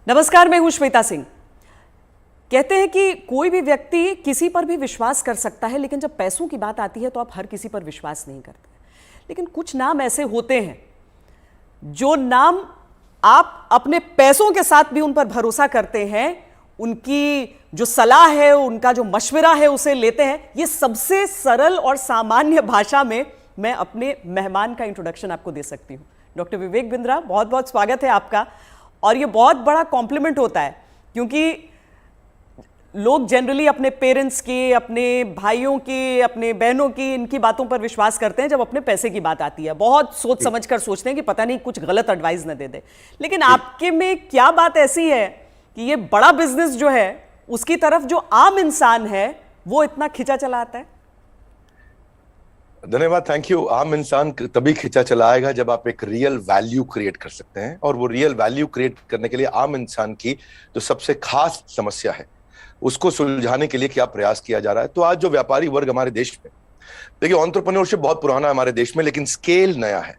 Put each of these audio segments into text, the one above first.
नमस्कार, मैं हूं श्वेता सिंह। कहते हैं कि कोई भी व्यक्ति किसी पर भी विश्वास कर सकता है, लेकिन जब पैसों की बात आती है तो आप हर किसी पर विश्वास नहीं करते। लेकिन कुछ नाम ऐसे होते हैं जो नाम आप अपने पैसों के साथ भी उन पर भरोसा करते हैं, उनकी जो सलाह है, उनका जो मशवरा है उसे लेते हैं। ये सबसे सरल और सामान्य भाषा में मैं अपने मेहमान का इंट्रोडक्शन आपको दे सकती हूँ। डॉक्टर विवेक बिंद्रा, बहुत बहुत स्वागत है आपका। और ये बहुत बड़ा कॉम्प्लीमेंट होता है क्योंकि लोग जनरली अपने पेरेंट्स की, अपने भाइयों की, अपने बहनों की, इनकी बातों पर विश्वास करते हैं। जब अपने पैसे की बात आती है बहुत सोच समझ कर सोचते हैं कि पता नहीं कुछ गलत एडवाइस न दे दे। लेकिन आपके में क्या बात ऐसी है कि ये बड़ा बिजनेस जो है उसकी तरफ जो आम इंसान है वो इतना खिंचा चला आता है? धन्यवाद, थैंक यू। आम इंसान तभी खिंचा चला आएगा जब आप एक रियल वैल्यू क्रिएट कर सकते हैं, और वो रियल वैल्यू क्रिएट करने के लिए आम इंसान की जो सबसे खास समस्या है उसको सुलझाने के लिए क्या प्रयास किया जा रहा है। तो आज जो व्यापारी वर्ग हमारे देश में, देखिए, एंटरप्रेन्योरशिप बहुत पुराना है हमारे देश में, लेकिन स्केल नया है।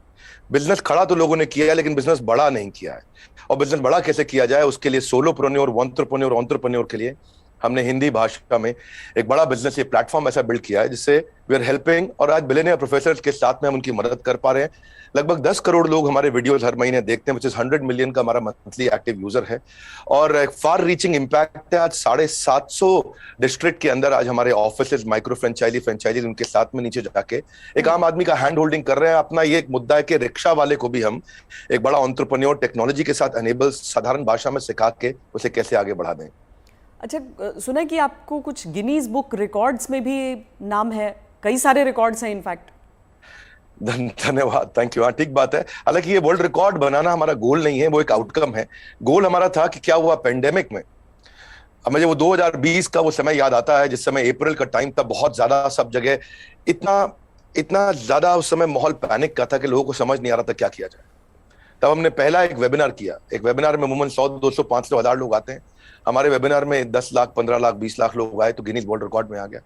बिजनेस खड़ा तो लोगों ने किया है, लेकिन बिजनेस बड़ा नहीं किया है। और बिजनेस बड़ा कैसे किया जाए, उसके लिए सोलोप्रेन्योर, एंटरप्रेन्योर के लिए हमने हिंदी भाषा में एक बड़ा बिजनेस, ये प्लेटफॉर्म ऐसा बिल्ड किया है जिससे वी आर हेल्पिंग, और आज बिलियनियर प्रोफेसर के साथ में हम उनकी मदद कर पा रहे हैं। लगभग 10 करोड़ लोग हमारे वीडियोस हर महीने देखते हैं, विच इज 100 मिलियन का हमारा मंथली एक्टिव यूजर है, और एक फार रीचिंग इम्पैक्ट है। आज 750 डिस्ट्रिक्ट के अंदर आज हमारे ऑफिस माइक्रो फ्रेंचाइजी उनके साथ में नीचे जाके एक आम आदमी का हैंड होल्डिंग कर रहे हैं। अपना ये एक मुद्दा है कि रिक्शा वाले को भी हम एक बड़ा एंटरप्रेन्योर टेक्नोलॉजी के साथ एनेबल, साधारण भाषा में सिखा के उसे कैसे आगे बढ़ा दें। अच्छा, सुना है कि आपको कुछ गिनीज बुक रिकॉर्ड्स में भी नाम है, कई सारे रिकॉर्ड्स हैं इनफैक्ट। धन्यवाद, थैंक यू। हाँ, ठीक बात है। हालांकि ये वर्ल्ड रिकॉर्ड बनाना हमारा गोल नहीं है, वो एक आउटकम है। गोल हमारा था कि क्या हुआ पेंडेमिक में। अब मुझे वो 2020 का वो समय याद आता है जिस समय अप्रैल का टाइम था, बहुत ज्यादा सब जगह इतना ज्यादा उस समय माहौल पैनिक का था कि लोगों को समझ नहीं आ रहा था क्या किया जाए। तब हमने पहला एक वेबिनार किया। एक वेबिनार में अमूमन 100, 200, 500, 1000 लोग आते हैं। हमारे वेबिनार में 10 लाख, 15 लाख, 20 लाख लोग आए, तो गिनीज वर्ल्ड रिकॉर्ड में आ गया।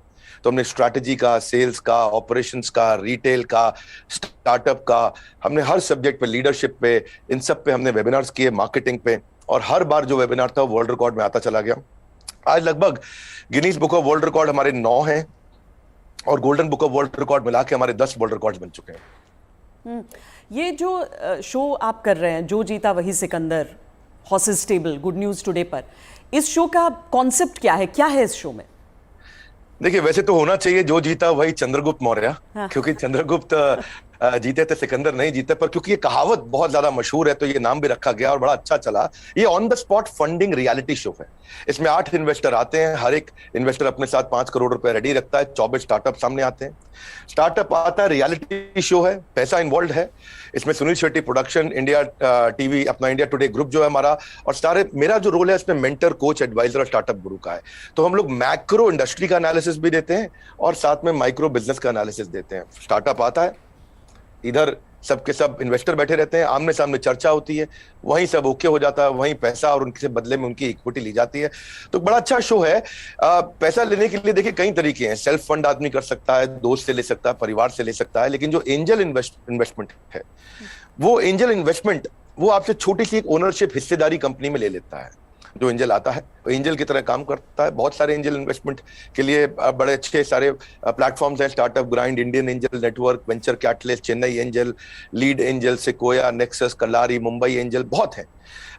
तो हमने स्ट्रैटेजी का, सेल्स का, ऑपरेशंस का, रिटेल का, स्टार्टअप का, हमने हर सब्जेक्ट पे, लीडरशिप पे, इन सब पे हमने वेबिनार्स किए, मार्केटिंग पे, और हर बार जो वेबिनार था वर्ल्ड रिकॉर्ड में आता चला गया। आज लगभग Guinness book of world record हमारे 9 हैं, और golden book of world record मिला के हमारे 10 वर्ल्ड रिकॉर्ड बन चुके हैं। ये जो शो आप कर रहे हैं, जो जीता वही Sikandar, horses table, good news today पर, इस शो का कॉन्सेप्ट क्या है? क्या है इस शो में? देखिए, वैसे तो होना चाहिए जो जीता वही चंद्रगुप्त मौर्य। हाँ। क्योंकि चंद्रगुप्त जीते थे, सिकंदर नहीं जीते। पर क्योंकि ये कहावत बहुत ज्यादा मशहूर है तो ये नाम भी रखा गया और बड़ा अच्छा चला। ये on the spot funding reality show है। इसमें 8 इन्वेस्टर आते हैं, हर एक इन्वेस्टर अपने साथ 5 करोड़ रुपए रेडी रखता है। 24 स्टार्टअप सामने आते हैं। स्टार्टअप आता है, रियलिटी शो है, पैसा इन्वॉल्व है इसमें। Sunil Shetty production, India TV, अपना इंडिया टुडे ग्रुप जो है हमारा, और सारे, मेरा जो रोल है इसमें मेंटर, कोच, एडवाइजर और स्टार्टअप गुरु का है। तो हम लोग मैक्रो इंडस्ट्री का एनालिसिस भी देते हैं और साथ में माइक्रो बिजनेस का एनालिसिस देते हैं। स्टार्टअप आता है, इधर सबके सब इन्वेस्टर बैठे रहते हैं, आमने सामने चर्चा होती है, वहीं सब ओके हो जाता है, वहीं पैसा और उनके बदले में उनकी इक्विटी ली जाती है। तो बड़ा अच्छा शो है। पैसा लेने के लिए देखिए कई तरीके हैं। सेल्फ फंड आदमी कर सकता है, दोस्त से ले सकता है, परिवार से ले सकता है। लेकिन जो एंजल इन्वेस्टमेंट है, वो एंजल इन्वेस्टमेंट वो आपसे छोटी सी एक ओनरशिप, हिस्सेदारी कंपनी में ले लेता है। जो एंजल आता है वो एंजल की तरह काम करता है। बहुत सारे एंजल इन्वेस्टमेंट के लिए बड़े अच्छे सारे प्लेटफॉर्म्स हैं। Startup Grind, Indian Angel Network, Venture Catalyst, Chennai Angel, Lead Angel, Sequoia, Nexus, Kalaari, Mumbai Angel, बहुत है।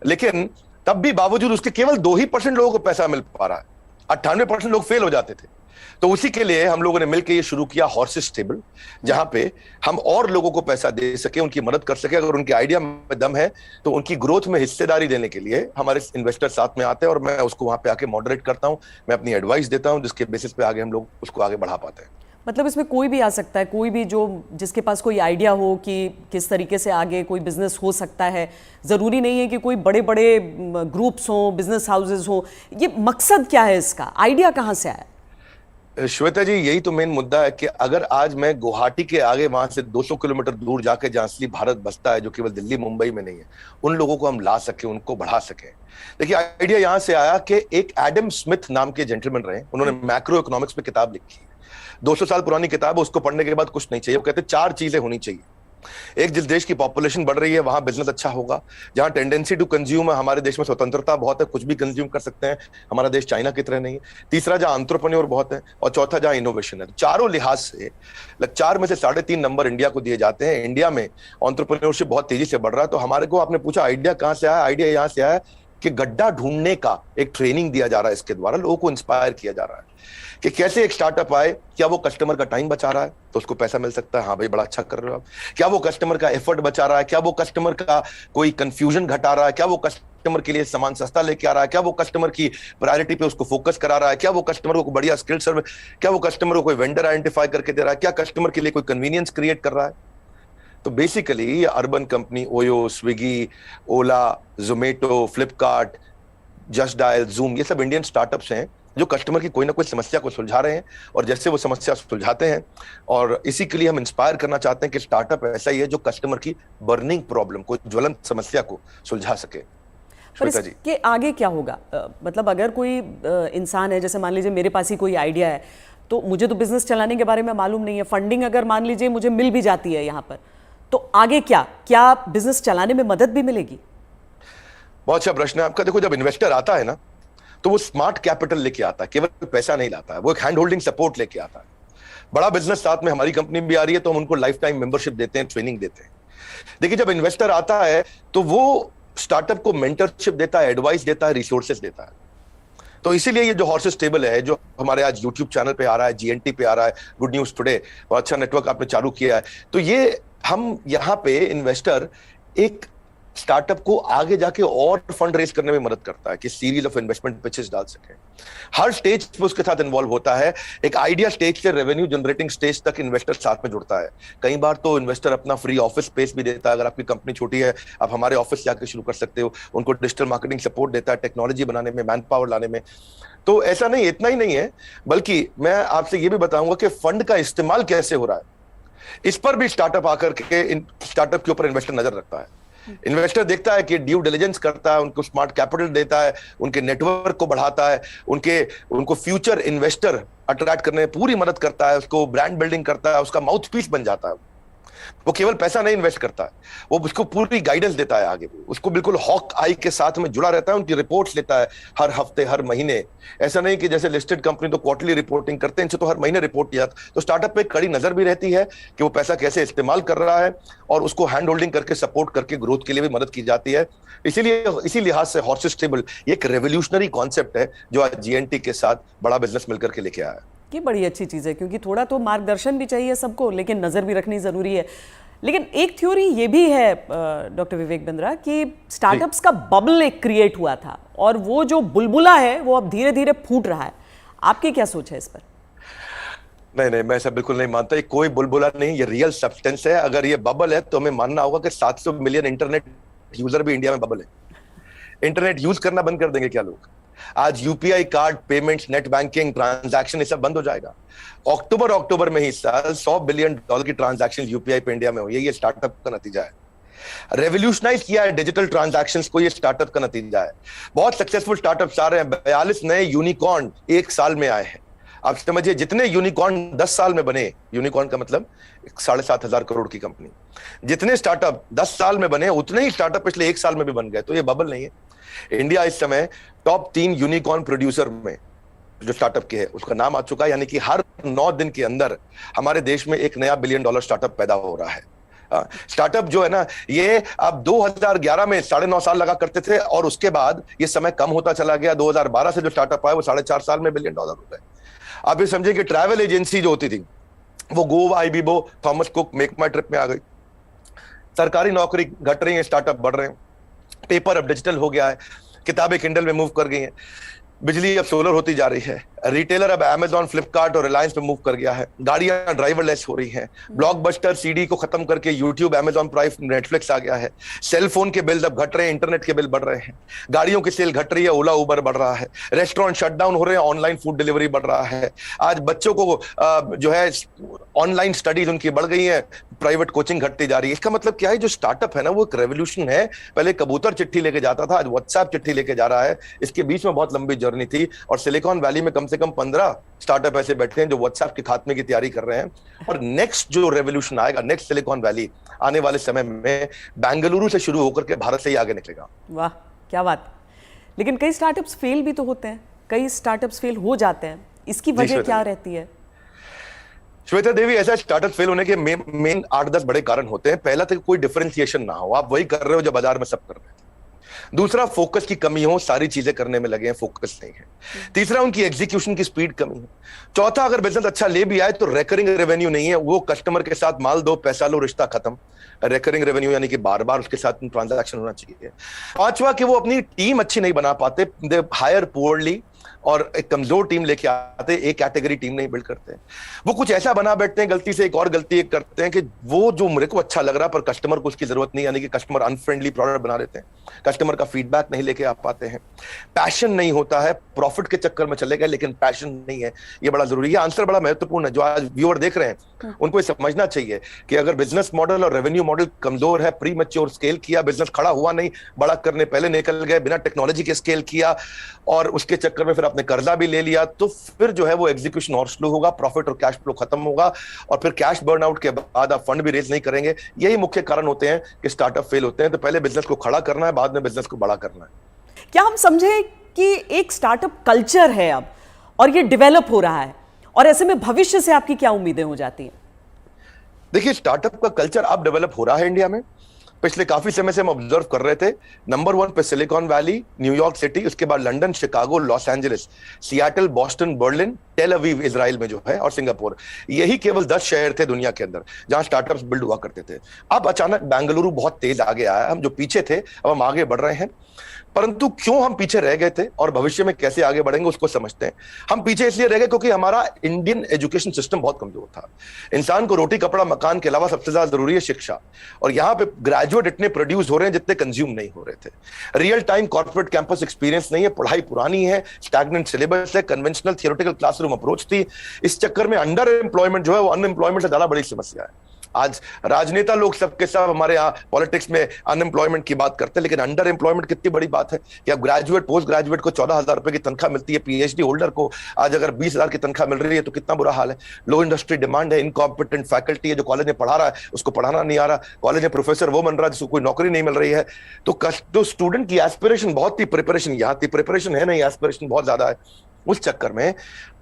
लेकिन तब भी बावजूद उसके केवल 2% लोगों को पैसा मिल पा रहा है। 98% लोग फेल हो जाते थे। तो उसी के लिए हम लोगों ने मिलकर ये शुरू किया हॉर्सेस टेबल, जहां पे हम और लोगों को पैसा दे सके, उनकी मदद कर सके। अगर उनके आइडिया में दम है तो उनकी ग्रोथ में हिस्सेदारी देने के लिए हमारे इन्वेस्टर साथ में आते हैं, और मैं उसको वहां पे आके मॉडरेट करता हूं, मैं अपनी एडवाइस देता हूं, जिसके बेसिस पे आगे हम लोग उसको आगे बढ़ा पाते हैं। मतलब इसमें कोई भी आ सकता है, कोई भी जो जिसके पास कोई आइडिया हो कि किस तरीके से आगे कोई बिजनेस हो सकता है। ज़रूरी नहीं है कि कोई बड़े बड़े ग्रुप्स हों, बिजनेस हाउसेज हों। ये मकसद क्या है इसका? आइडिया कहाँ से आया? श्वेता जी, यही तो मेन मुद्दा है कि अगर आज मैं गुवाहाटी के आगे वहां से 200 किलोमीटर दूर जाके जहां असली भारत बसता है, जो केवल दिल्ली मुंबई में नहीं है, उन लोगों को हम ला सके, उनको बढ़ा सके। देखिए, आइडिया यहां से आया कि एक एडम स्मिथ नाम के जेंटलमैन रहे, उन्होंने मैक्रो इकोनॉमिक्स पे किताब लिखी है। 200 साल पुरानी किताब है, उसको पढ़ने के बाद कुछ नहीं चाहिए। वो कहते 4 चीजें होनी चाहिए। एक जिस देश की पॉपुलेशन बढ़ रही है वहां बिजनेस अच्छा होगा, जहां टेंडेंसी टू कंज्यूम है, हमारे देश में स्वतंत्रता बहुत है, कुछ भी कंज्यूम कर सकते हैं, हमारा देश चाइना की तरह नहीं है। तीसरा, जहां एंटरप्रेन्योर बहुत है, और चौथा जहां इनोवेशन है। चारों लिहाज से 4 में से 3.5 नंबर इंडिया को दिए जाते हैं। इंडिया में एंटरप्रेन्योरशिप बहुत तेजी से बढ़ रहा है। तो हमारे को, आपने पूछा आइडिया कहां से आया, आइडिया यहां से आया कि गड्ढा ढूंढने का एक ट्रेनिंग दिया जा रहा है, इसके द्वारा लोगों को इंस्पायर किया जा रहा है कि कैसे एक स्टार्टअप आए, क्या वो कस्टमर का टाइम बचा रहा है तो उसको पैसा मिल सकता है, हाँ भाई बड़ा अच्छा कर रहे हो आप, क्या वो कस्टमर का एफर्ट बचा रहा है, क्या वो कस्टमर का कोई कंफ्यूजन घटा रहा है, क्या वो कस्टमर के लिए सामान सस्ता लेके आ रहा है, क्या वो कस्टमर की प्रायोरिटी पे उसको फोकस करा रहा है, क्या वो कस्टमर को बढ़िया स्किल सर्विस, क्या वो कस्टमर को कोई वेंडर आइडेंटिफाई करके दे रहा है, क्या कस्टमर के लिए कोई कन्वीनियंस क्रिएट कर रहा है। तो बेसिकली ये Urban Company Oyo, Swiggy, Ola, Zomato, Flipkart, Just Dial, Zoom, ये सब इंडियन स्टार्टअप्स हैं जो कस्टमर की कोई ना कोई समस्या को सुलझा रहे हैं। और जैसे वो समस्या सुलझाते हैं, और इसी के लिए हम इंस्पायर करना चाहते हैं कि स्टार्टअप ऐसा ही है जो कस्टमर की बर्निंग प्रॉब्लम को, ज्वलंत समस्या को सुलझा सके। पर इसके आगे क्या होगा? मतलब अगर कोई इंसान है, जैसे मान लीजिए मेरे पास ही कोई आइडिया है, तो मुझे तो बिजनेस चलाने के बारे में मालूम नहीं है, फंडिंग अगर मान लीजिए मुझे मिल भी जाती है यहाँ पर, तो आगे क्या बिजनेस चलाने में मदद भी मिलेगी? बहुत अच्छा प्रश्न है आपका। देखो, जब इन्वेस्टर आता है ना, तो वो स्मार्ट कैपिटल लेके आता है, केवल पैसा नहीं लाता है, वो एक हैंड होल्डिंग सपोर्ट लेके आता है। बड़ा बिजनेस साथ में हमारी कंपनी भी आ रही है, तो हम उनको लाइफ टाइम मेंबरशिप देते हैं, ट्रेनिंग देते हैं। देखिए, जब इन्वेस्टर आता है तो वो स्टार्टअप को मेंटरशिप देता है, एडवाइस देता है, रिसोर्सेज देता है। तो इसीलिए ये जो हॉर्सेस टेबल है, जो हमारे आज यूट्यूब चैनल पे आ रहा है, जीएनटी पे आ रहा है, गुड न्यूज टुडे, और अच्छा नेटवर्क आपने चालू किया है, तो ये हम यहाँ पे इन्वेस्टर एक स्टार्टअप को आगे जाके और फंड रेज करने में मदद करता है कि सीरीज ऑफ इन्वेस्टमेंट पिचेस डाल सके। हर स्टेज पे उसके साथ इन्वॉल्व होता है। एक आइडिया स्टेज से रेवेन्यू जनरेटिंग स्टेज तक इन्वेस्टर साथ में जुड़ता है। कई बार तो इन्वेस्टर अपना फ्री ऑफिस स्पेस भी देता है। अगर आपकी कंपनी छोटी है, आप हमारे ऑफिस जाकर शुरू कर सकते हो। उनको डिजिटल मार्केटिंग सपोर्ट देता है, टेक्नोलॉजी बनाने में, मैन पावर लाने में। तो ऐसा नहीं, इतना ही नहीं है, बल्कि मैं आपसे ये भी बताऊंगा कि फंड का इस्तेमाल कैसे हो रहा है, इस पर भी स्टार्टअप आकर के स्टार्टअप के ऊपर इन्वेस्टर नजर रखता है। इन्वेस्टर देखता है कि ड्यू डिलिजेंस करता है, उनको स्मार्ट कैपिटल देता है, उनके नेटवर्क को बढ़ाता है, उनको फ्यूचर इन्वेस्टर अट्रैक्ट करने में पूरी मदद करता है, उसको ब्रांड बिल्डिंग करता है, उसका माउथपीस बन जाता है। वो केवल पैसा नहीं इन्वेस्ट करता है, वो उसको पूरी गाइडेंस देता है आगे, उसको बिल्कुल हॉक आई के साथ में जुड़ा रहता है, उनकी रिपोर्ट्स लेता है हर हफ्ते, हर महीने। ऐसा नहीं कि जैसे लिस्टेड कंपनी तो क्वार्टरली रिपोर्टिंग करते हैं, इनसे तो हर महीने रिपोर्ट किया। तो स्टार्टअप पे कड़ी नजर भी रहती है कि वो पैसा कैसे इस्तेमाल कर रहा है, और उसको हैंड होल्डिंग करके सपोर्ट करके ग्रोथ के लिए भी मदद की जाती है। इसीलिए इसी लिहाज से हॉर्सेस टेबल एक रेवोल्यूशनरी कॉन्सेप्ट है जो आज जीएनटी के साथ बड़ा बिजनेस मिलकर के लेके आया है। ये बड़ी अच्छी चीज़ है, क्योंकि थोड़ा तो मार्गदर्शन भी चाहिए सबको, लेकिन नज़र भी रखनी ज़रूरी है। लेकिन एक थ्योरी ये भी है डॉक्टर विवेक बिंद्रा कि स्टार्टअप्स का बबल एक क्रिएट हुआ था, और वो जो बुलबुला है वो अब धीरे धीरे फूट रहा है। आपकी क्या सोच है इस पर? नहीं, मैं ऐसा बिल्कुल नहीं मानता। ये कोई बुलबुला नहीं, ये रियल सब्सटेंस है। अगर ये बबल है तो हमें मानना होगा कि 700 मिलियन इंटरनेट यूजर भी इंडिया में बबल है। इंटरनेट यूज करना बंद कर देंगे क्या लोग? आज UPI card payments, net banking, transaction, ये सब बंद हो जाएगा। अक्टूबर में ही साल $100 बिलियन की ट्रांजैक्शन यूपीआई पे इंडिया में हुई है। ये स्टार्टअप का नतीजा है। रेवोल्यूशनाइज किया है डिजिटल ट्रांजैक्शंस को, ये स्टार्टअप का नतीजा है। बहुत सक्सेसफुल स्टार्टअप्स आ रहे हैं। 42 नए यूनिकॉर्न 1 साल में आए हैं। आप समझिए, जितने यूनिकॉर्न 10 साल में बने, यूनिकॉर्न का मतलब 7,500 करोड़ की कंपनी, जितने स्टार्टअप 10 साल में बने, उतने ही स्टार्टअप पिछले 1 साल में भी बन गए। तो ये बबल नहीं है। इंडिया इस समय टॉप 3 यूनिकॉर्न प्रोड्यूसर में जो स्टार्टअप के है उसका नाम आ चुका है। यानी कि हर 9 दिन के अंदर हमारे देश में एक नया $1 बिलियन स्टार्टअप पैदा हो रहा है। स्टार्टअप जो है ना, ये अब 2011 में 9.5 साल लगा करते थे, और उसके बाद ये समय कम होता चला गया। 2012 से जो स्टार्टअप आया वो 4.5 साल में $1 बिलियन हो गए। आप ये समझिए कि ट्रैवल एजेंसी जो होती थी वो Goibibo, Thomas Cook, MakeMyTrip में आ गई। सरकारी नौकरी घट रही है, स्टार्टअप बढ़ रहे हैं। पेपर अब डिजिटल हो गया है, किताबें किंडल में मूव कर गई हैं, बिजली अब सोलर होती जा रही है, रिटेलर अब अमेजॉन, फ्लिपकार्ट और रिलायंस पे मूव कर गया है, गाड़ियां ड्राइवरलेस हो रही हैं, ब्लॉकबस्टर सीडी को खत्म करके यूट्यूब, अमेजॉन प्राइम, नेटफ्लिक्स आ गया है, सेल फोन के बिल अब घट रहे हैं, इंटरनेट के बिल बढ़ रहे हैं, गाड़ियों की सेल घट रही है, ओला उबर बढ़ रहा है, रेस्टोरेंट शटडाउन हो रहे हैं, ऑनलाइन फूड डिलीवरी बढ़ रहा है। आज बच्चों को जो है ऑनलाइन स्टडीज उनकी बढ़ गई है, प्राइवेट कोचिंग घटती जा रही है। इसका मतलब क्या है, जो स्टार्टअप है ना वो एक रेवोल्यूशन है। पहले कबूतर चिट्ठी लेके जाता था, आज व्हाट्सएप चिट्ठी लेके जा रहा है। इसके बीच में बहुत लंबी जर्नी थी, और सिलिकॉन वैली में कम से से कम 15 स्टार्टअप ऐसे बैठे हैं जो व्हाट्सएप के खात्मे की तैयारी कर रहे हैं। और नेक्स्ट जो रेवोल्यूशन आएगा, नेक्स्ट सिलिकॉन वैली आने वाले समय में बेंगलुरु से शुरू होकर के भारत से ही आगे निकलेगा। वाह, क्या बात। लेकिन कई स्टार्टअप्स फेल भी तो होते हैं, कई स्टार्टअप्स फेल हो जाते हैं, इसकी वजह क्या रहती है? श्वेता देवी, ऐसा स्टार्टअप फेल होने के मेन 8-10 बड़े कारण होते हैं। पहला तो कोई डिफरेंशिएशन ना हो, आप वही कर रहे हो जो बाजार में सब कर रहे हैं। दूसरा, फोकस की कमी हो, सारी चीजें करने में लगे हैं, फोकस नहीं है। तीसरा, उनकी एग्जीक्यूशन की स्पीड कमी है। चौथा, अगर बिजनेस अच्छा ले भी आए तो रिकरिंग रेवेन्यू नहीं है, वो कस्टमर के साथ माल दो पैसा लो रिश्ता खत्म। रिकरिंग रेवेन्यू यानी कि बार बार उसके साथ ट्रांजैक्शन होना चाहिए। पांचवा, कि वो अपनी टीम अच्छी नहीं बना पाते, दे हायर पुअरली, और एक कमजोर टीम लेके आते, एक कैटेगरी टीम नहीं बिल्ड करते। वो कुछ ऐसा बना बैठते हैं, गलती से एक और गलती एक करते हैं कि वो जो मेरे को अच्छा लग रहा पर कस्टमर को उसकी जरूरत नहीं, यानी कि कस्टमर अनफ्रेंडली प्रोडक्ट बना देते हैं, कस्टमर का फीडबैक नहीं लेके आ पाते हैं, पैशन नहीं होता है, प्रॉफिट के चक्कर में चले गए लेकिन पैशन नहीं है। ये बड़ा जरूरी है। आंसर बड़ा महत्वपूर्ण है। जो आज व्यूअर देख रहे हैं उनको ये समझना चाहिए कि अगर बिजनेस मॉडल और रेवेन्यू मॉडल कमजोर है, प्री मैच्योर स्केल किया, बिजनेस खड़ा हुआ नहीं, बड़ा करने पहले निकल गए, बिना टेक्नोलॉजी के स्केल किया और उसके चक्कर में फिर आपने कर्जा भी ले लिया, तो फिर जो है वो एग्जीक्यूशन और स्लो होगा, प्रॉफिट और कैश फ्लो खत्म होगा, और फिर कैश बर्नआउट के बाद आप फंड भी रेज नहीं करेंगे। यही मुख्य कारण होते हैं कि स्टार्टअप फेल होते हैं। तो पहले बिजनेस को खड़ा करना है, बाद में बिजनेस को बड़ा करना है। क्या हम समझे कि एक स्टार्टअप कल्चर है अब और ये डेवलप हो रहा है, और ऐसे में भविष्य से आपकी क्या उम्मीदें हो जाती हैं? देखिए, स्टार्टअप का कल्चर अब डेवलप हो रहा है इंडिया में। पिछले काफी समय से हम ऑब्जर्व कर रहे थे। नंबर 1 पे सिलिकॉन वैली, न्यूयॉर्क सिटी, उसके बाद London, Chicago, Los Angeles, Seattle, Boston, Berlin, Tel Aviv Israel में जो है, और सिंगापुर। यही केवल 10 शहर थे दुनिया के अंदर जहां स्टार्टअप्स बिल्ड हुआ करते थे। अब अचानक बेंगलुरु बहुत तेज आगे आया। हम जो पीछे थे अब हम आगे बढ़ रहे हैं। परंतु क्यों हम पीछे रह गए थे और भविष्य में कैसे आगे बढ़ेंगे उसको समझते हैं। हम पीछे इसलिए रह गए क्योंकि हमारा इंडियन एजुकेशन सिस्टम बहुत कमजोर था। इंसान को रोटी कपड़ा मकान के अलावा सबसे ज्यादा जरूरी है शिक्षा, और यहाँ पे ग्रेजुएट इतने प्रोड्यूस हो रहे हैं जितने कंज्यूम नहीं हो रहे थे। Real time corporate campus experience नहीं है, पढ़ाई पुरानी है, स्टैग्नेंट सिलेबस है, कन्वेंशनल थियोरेटिकल क्लासरूम अप्रोच थी। इस चक्कर में अंडर एम्प्लॉयमेंट जो है वो अनएम्प्लॉयमेंट से ज्यादा बड़ी समस्या है। आज राजनेता लोग सबके सब हमारे यहाँ पॉलिटिक्स में अनएम्प्लॉयमेंट की बात करते हैं, लेकिन अंडर एम्प्लॉयमेंट कितनी बड़ी बात है कि अब ग्रेजुएट पोस्ट ग्रेजुएट को 14,000 रुपए की तनख्वाह मिलती है, पीएचडी होल्डर को आज अगर 20,000 की तनख्वाह मिल रही है तो कितना बुरा हाल है। लो इंडस्ट्री डिमांड है, इनकॉम्पिटेंट फैकल्टी है, जो कॉलेज में पढ़ा रहा है उसको पढ़ाना नहीं आ रहा, कॉलेज में प्रोफेसर वो बन रहा है जिसको कोई नौकरी नहीं मिल रही है। तो स्टूडेंट की एस्पिरेशन बहुत थी, प्रिपरेशन यहाँ थी, प्रिपरेशन है नहीं, एस्पिरेशन बहुत ज्यादा है। उस चक्कर में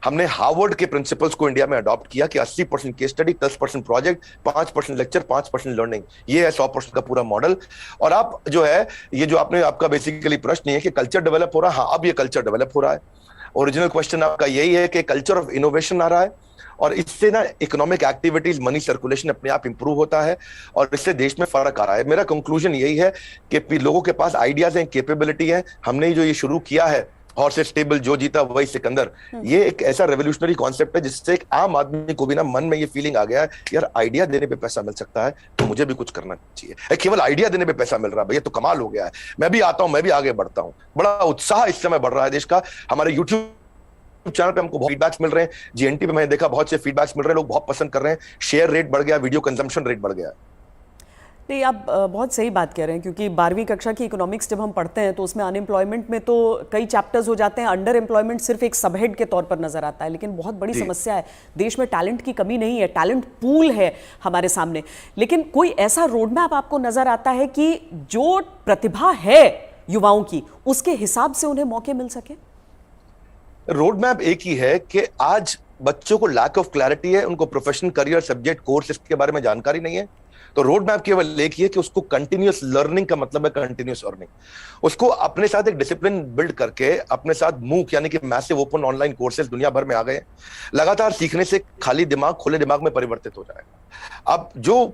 हमने हार्वर्ड के प्रिंसिपल्स को इंडिया में अडॉप्ट किया कि 80% case study, 10% project, 5% lecture, 5% learning. ये है 100% का पूरा मॉडल। और आप जो है ये जो आपने आपका बेसिकली प्रश्न है कि कल्चर डेवलप हो रहा है। हाँ, अब ये कल्चर डेवलप हो रहा है। ओरिजिनल क्वेश्चन आपका यही है कि कल्चर ऑफ इनोवेशन आ रहा है, और इससे ना इकोनॉमिक एक्टिविटीज, मनी सर्कुलेशन अपने आप इंप्रूव होता है, और इससे देश में फर्क आ रहा है। मेरा कंक्लूजन यही है कि लोगों के पास आइडियाज हैं, कैपेबिलिटी है। हमने जो ये शुरू किया है हॉर्स स्टेबल, जो जीता वही सिकंदर, ये एक ऐसा रेवोल्यूशनरी कॉन्सेप्ट है जिससे एक आम आदमी को भी ना मन में ये फीलिंग आ गया है, यार आइडिया देने पे पैसा मिल सकता है तो मुझे भी कुछ करना चाहिए। केवल आइडिया देने पे पैसा मिल रहा है, भैया तो कमाल हो गया है, मैं भी आता हूं, मैं भी आगे बढ़ता हूं। बड़ा उत्साह इस समय बढ़ रहा है देश का। हमारे यूट्यूब चैनल पे हमको बहुत फीडबैक्स मिल रहे हैं, जीएनटी पे मैंने देखा बहुत से फीडबैक्स मिल रहे हैं, लोग बहुत पसंद कर रहे हैं, शेयर रेट बढ़ गया, वीडियो कंजम्पशन रेट बढ़ गया। नहीं, आप बहुत सही बात कह रहे हैं, क्योंकि 12वीं कक्षा की इकोनॉमिक्स जब हम पढ़ते हैं तो उसमें अनएम्प्लॉयमेंट में तो कई चैप्टर्स हो जाते हैं, अंडर एम्प्लॉयमेंट सिर्फ एक सबहेड के तौर पर नजर आता है, लेकिन बहुत बड़ी समस्या है। देश में टैलेंट की कमी नहीं है, टैलेंट पूल है हमारे सामने, लेकिन कोई ऐसा रोड मैप आपको नजर आता है कि जो प्रतिभा है युवाओं की उसके हिसाब से उन्हें मौके मिल सके? रोड मैप एक ही है कि आज बच्चों को लैक ऑफ क्लैरिटी है, उनको प्रोफेशनल, करियर, सब्जेक्ट, कोर्स इसके बारे में जानकारी नहीं है। तो रोड मैप केवल एक ही है कि उसको कंटिन्यूअस लर्निंग का मतलब है कंटिन्यूअस अर्निंग। उसको अपने साथ एक डिसिप्लिन बिल्ड करके अपने साथ मूक यानी कि मैसिव ओपन ऑनलाइन कोर्सेज दुनिया भर में आ गए। लगातार सीखने से खाली दिमाग खुले दिमाग में परिवर्तित हो जाएगा। अब जो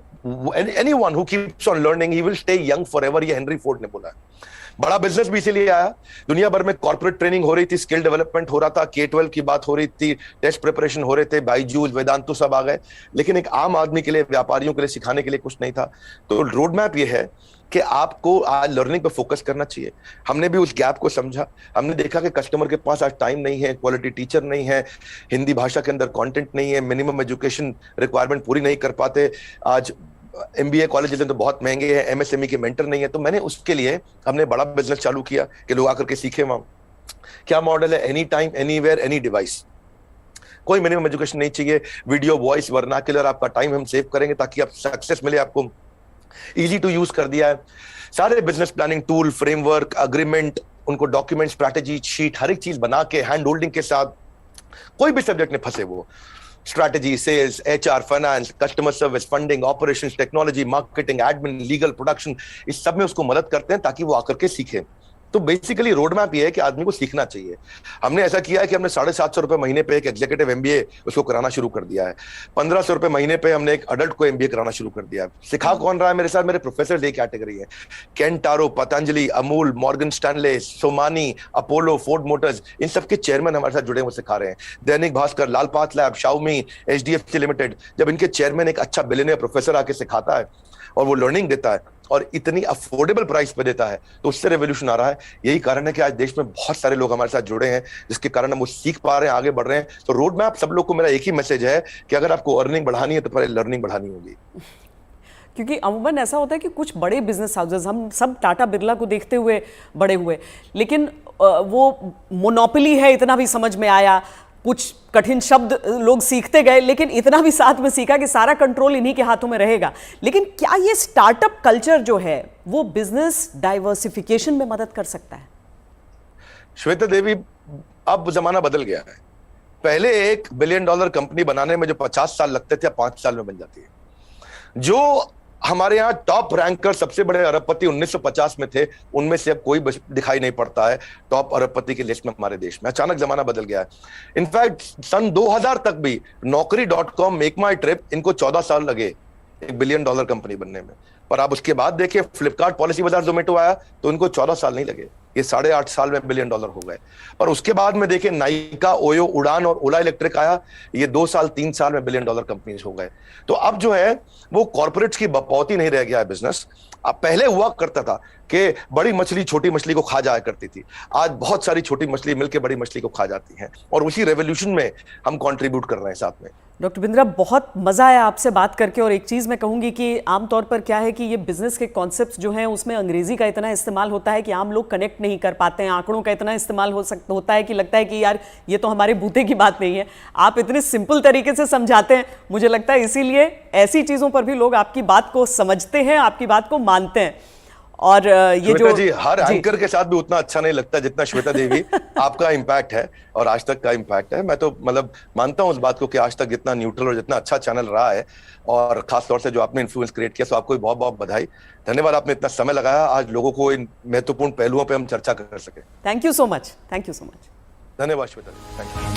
anyone who keeps on learning he will stay young forever, ये हेनरी फोर्ड ने बोला है। बड़ा बिजनेस भी इसीलिए आया। दुनिया भर में कॉर्पोरेट ट्रेनिंग हो रही थी, स्किल डेवलपमेंट हो रहा था, K-12 की बात हो रही थी, टेस्ट प्रिपरेशन हो रहे थे, बायजूस, वेदांतु सब आ गए, लेकिन एक आम आदमी के लिए, व्यापारियों के लिए सिखाने के लिए कुछ नहीं था। तो रोड मैप ये है कि आपको आज लर्निंग पे फोकस करना चाहिए। हमने भी उस गैप को समझा। हमने देखा कि कस्टमर के पास आज टाइम नहीं है, क्वालिटी टीचर नहीं है, हिंदी भाषा के अंदर कंटेंट नहीं है, मिनिमम एजुकेशन रिक्वायरमेंट पूरी नहीं कर पाते। आज MBA कॉलेजेस तो बहुत महंगे हैं, MSME के मेंटर नहीं है। तो मैंने उसके लिए हमने बड़ा बिजनेस चालू किया कि लोग आकर के सीखे वहां। क्या मॉडल है? Any time, anywhere, any device. कोई मिनिमम एजुकेशन नहीं चाहिए, वीडियो, वॉइस, वर्नाक्युलर, आपका टाइम हम सेव करेंगे ताकि आप सक्सेस मिले आपको। इजी टू यूज कर दिया है, सारे business planning tool, framework, agreement, उनको डॉक्यूमेंट, स्ट्रैटेजी शीट, हर एक चीज बना के हैंड होल्डिंग के साथ, कोई भी सब्जेक्ट में फंसे वो, strategy, sales, HR, finance, customer service, funding, operations, technology, marketing, admin, legal, production, इस सब में उसको मदद करते हैं ताकि वो आकर के सीखे। तो बेसिकली रोड मैप ये है कि आदमी को सीखना चाहिए। हमने ऐसा किया है कि हमने 750 रुपए महीने पे एक एग्जीक्यूटिव एमबीए उसको कराना शुरू कर दिया है। 1500 रुपए महीने पे हमने एक अडल्ट को एमबीए कराना शुरू कर दिया है। सिखा कौन रहा है मेरे साथ? मेरे प्रोफेसर एक कैटेगरी है, Kentaro, Patanjali, Amul, Morgan Stanley, Somani, Apollo, Ford Motors, इन सब के चेयरमैन हमारे साथ जुड़े हुए सिखा रहे हैं। Dainik Bhaskar, Lal Path Lab, Xiaomi, HDFC Limited, जब इनके चेयरमैन एक अच्छा बिलियनियर प्रोफेसर आके सिखाता है और वो लर्निंग देता है और इतनी अफोर्डेबल प्राइस पे देता है, तो उससे रेवोल्यूशन आ रहा है। यही कारण है कि आज देश में बहुत सारे लोग हमारे साथ जुड़े हैं, जिसके कारण हम वो सीख पा रहे हैं, आगे बढ़ रहे हैं। तो रोड मैप सब लोग को मेरा एक ही मैसेज है कि अगर आपको अर्निंग बढ़ानी है तो पहले लर्निंग बढ़ानी होगी। क्योंकि अमूमन ऐसा होता है कि कुछ बड़े बिजनेस हाउसेस, हम सब टाटा बिरला को देखते हुए बड़े हुए, लेकिन वो मोनोपोली है इतना भी समझ में आया, कुछ कठिन शब्द लोग सीखते गए, लेकिन इतना भी साथ में सीखा कि सारा कंट्रोल इन्हीं के हाथों में रहेगा। लेकिन क्या ये स्टार्टअप कल्चर जो है वो बिजनेस डाइवर्सिफिकेशन में मदद कर सकता है? श्वेता देवी, अब जमाना बदल गया है। पहले $1 बिलियन कंपनी बनाने में जो 50 साल लगते थे, 5 साल में बन जाती है। जो हमारे यहाँ टॉप रैंकर सबसे बड़े अरबपति 1950 में थे, उनमें से अब कोई दिखाई नहीं पड़ता है टॉप अरबपति की लिस्ट में हमारे देश में। अचानक जमाना बदल गया है। इनफैक्ट सन 2000 तक भी नौकरी.com, मेक माई ट्रिप, इनको 14 साल लगे $1 बिलियन कंपनी बनने में। पर आप उसके बाद देखिए, फ्लिपकार्ट, पॉलिसी बाजार, जोमेटो आया तो इनको 14 साल नहीं लगे, ये 8.5 साल में $1 बिलियन हो गए। पर उसके बाद में देखिए, नाइका, ओयो, उड़ान और ओला इलेक्ट्रिक आया, ये 2 साल 3 साल में $1 बिलियन कंपनीज हो गए। तो अब जो है वो कॉर्पोरेट्स की बपौती नहीं रह गया है बिजनेस। अब पहले हुआ करता था कि बड़ी मछली छोटी मछली को खा जाया करती थी, आज बहुत सारी छोटी मछली मिलकर बड़ी मछली को खा जाती हैं, और उसी रेवोल्यूशन में हम कंट्रीब्यूट कर रहे हैं साथ में। डॉक्टर बिंद्रा, बहुत मज़ा आया आपसे बात करके। और एक चीज़ मैं कहूँगी कि आमतौर पर क्या है कि ये बिजनेस के कॉन्सेप्ट्स जो हैं उसमें अंग्रेजी का इतना इस्तेमाल होता है कि आम लोग कनेक्ट नहीं कर पाते हैं, आंकड़ों का इतना इस्तेमाल होता है कि लगता है कि यार ये तो हमारे बूते की बात नहीं है। आप इतने सिंपल तरीके से समझाते हैं, मुझे लगता है इसीलिए ऐसी चीज़ों पर भी लोग आपकी बात को समझते हैं, आपकी बात को मानते हैं। और ये जो जी, हर एंकर के साथ भी उतना अच्छा नहीं लगता जितना श्वेता देवी आपका इम्पैक्ट है और आज तक का इम्पैक्ट है। मैं तो मतलब मानता हूं उस बात को कि आज तक जितना न्यूट्रल और जितना अच्छा चैनल रहा है, और खास तौर से जो आपने इन्फ्लुएंस क्रिएट किया, तो आपको बहुत बहुत बधाई। धन्यवाद, आपने इतना समय लगाया आज लोगों को इन महत्वपूर्ण पहलुओं पर हम चर्चा कर सके। Thank you so much. Thank you so much. धन्यवाद श्वेता, थैंक यू।